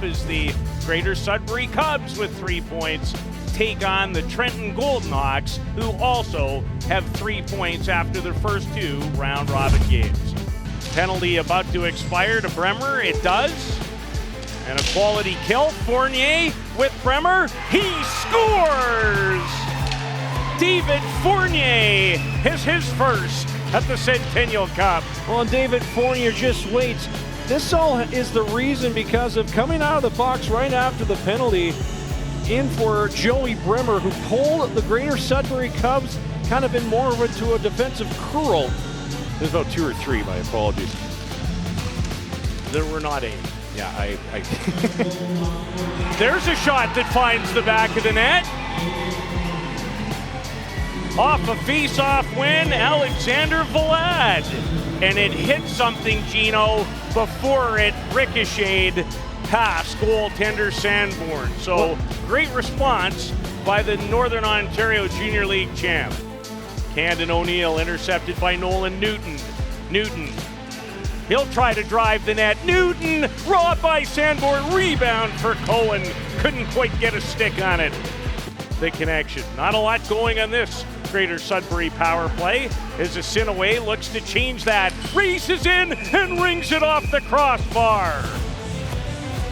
as the Greater Sudbury Cubs with 3 points take on the Trenton Golden Hawks, who also have 3 points after their first 2 round-robin games. Penalty about to expire to Bremer. It does. And a quality kill. Fournier with Bremer. He scores! David Fournier is his first at the Centennial Cup. Well, and David Fournier just waits. This all is the reason because of coming out of the box right after the penalty in for Joey Bremer, who pulled the Greater Sudbury Cubs kind of in more of into a defensive curl. There's about 2 or 3, my apologies. There were not 8. Yeah, I There's a shot that finds the back of the net. Off a face-off win, Alexander Vlad. And it hit something, Gino, before it ricocheted past goaltender Sanborn. So great response by the Northern Ontario Junior League champ. Camden O'Neill intercepted by Nolan Newton. Newton, he'll try to drive the net. Newton, robbed by Sanborn, rebound for Cohen. Couldn't quite get a stick on it. The connection. Not a lot going on this Greater Sudbury power play as Asinaway looks to change that. Races in and rings it off the crossbar.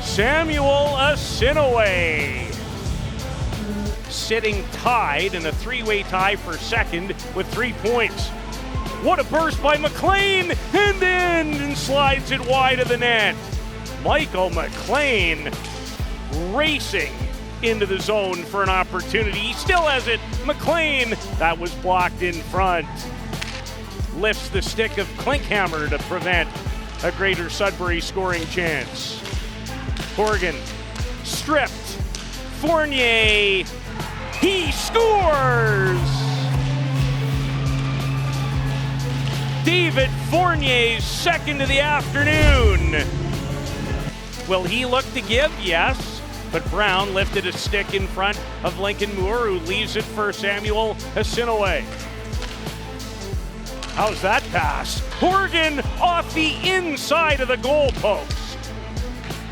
Samuel Asinaway sitting tied in a 3-way tie for second with 3 points. What a burst by McLean, and then slides it wide of the net. Michael McLean racing into the zone for an opportunity. He still has it. McLean, that was blocked in front. Lifts the stick of Klinkhammer to prevent a Greater Sudbury scoring chance. Horgan stripped. Fournier, he scores! David Fournier's second of the afternoon. Will he look to give? Yes. But Brown lifted a stick in front of Lincoln Moore, who leaves it for Samuel Asinaway. How's that pass? Horgan off the inside of the goalpost.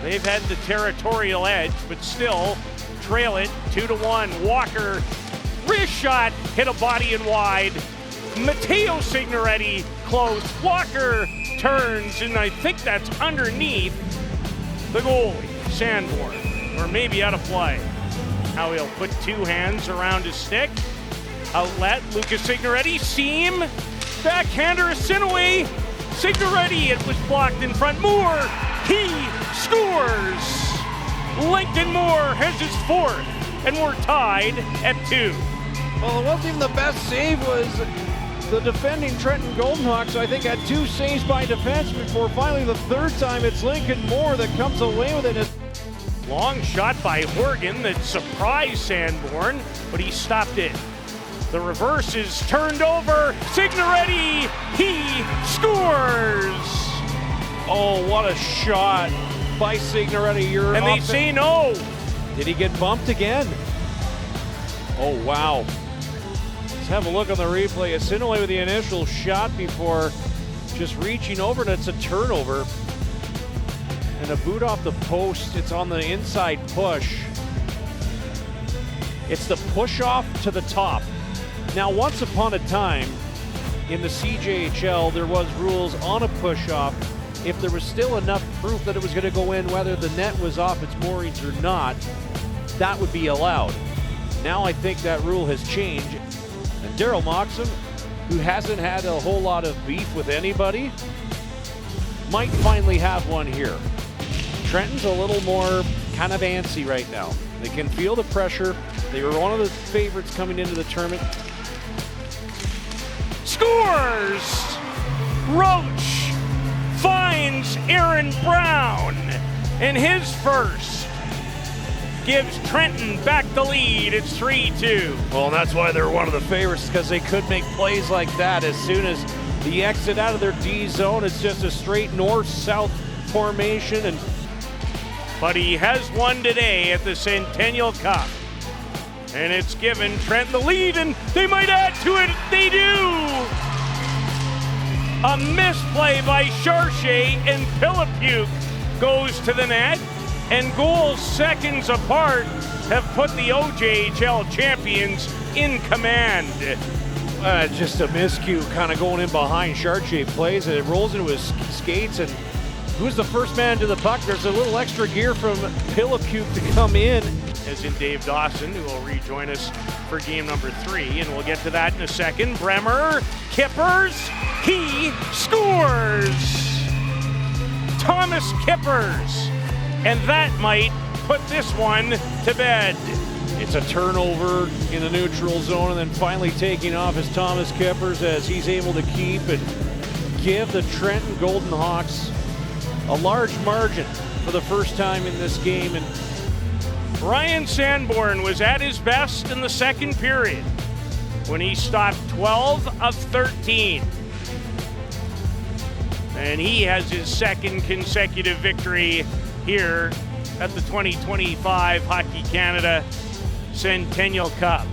They've had the territorial edge, but still trail it 2-1. Walker, wrist shot, hit a body and wide. Matteo Signoretti close. Walker turns, and I think that's underneath the goalie, Sanborn, or maybe out of play. How he'll put 2 hands around his stick. Outlet, Lucas Signoretti, seam, backhander Asinaway. Signoretti, it was blocked in front. Moore, he scores! Lincoln Moore has his 4th, and we're tied at 2. Well, it wasn't even the best save, was the defending Trenton Golden Hawks. I think had 2 saves by defense before finally the 3rd time it's Lincoln Moore that comes away with it. Long shot by Horgan that surprised Sanborn, but he stopped it. The reverse is turned over. Signoretti, he scores! Oh, what a shot by Signoretti. And they say no. Did he get bumped again? Oh, wow. Let's have a look on the replay. Asinaway with the initial shot before just reaching over, and it's a turnover. And a boot off the post. It's on the inside push. It's the push off to the top. Now, once upon a time in the CJHL, there was rules on a push off. If there was still enough proof that it was going to go in, whether the net was off its moorings or not, that would be allowed. Now I think that rule has changed. And Daryl Moxham, who hasn't had a whole lot of beef with anybody, might finally have one here. Trenton's a little more kind of antsy right now. They can feel the pressure. They were one of the favorites coming into the tournament. Scores! Roach finds Aaron Brown, and his first gives Trenton back the lead. It's 3-2. Well, and that's why they're one of the favorites, because they could make plays like that. As soon as the exit out of their D zone, it's just a straight north-south formation. But he has one today at the Centennial Cup. And it's given Trenton the lead, and they might add to it. They do! A misplay by Charchet, and Pilipuke goes to the net. and goals seconds apart have put the OJHL champions in command. Just a miscue kind of going in behind. Chartier plays it. It rolls into his skates, and who's the first man to the puck? There's a little extra gear from Pillicute to come in. As in Dave Dawson, who will rejoin us for game number 3, and we'll get to that in a second. Bremer, Kippers, he scores! Thomas Kippers, and that might put this one to bed. It's a turnover in the neutral zone, and then finally taking off is Thomas Kippers as he's able to keep and give the Trenton Golden Hawks a large margin for the first time in this game. And Ryan Sanborn was at his best in the second period when he stopped 12 of 13. And he has his second consecutive victory here at the 2025 Hockey Canada Centennial Cup.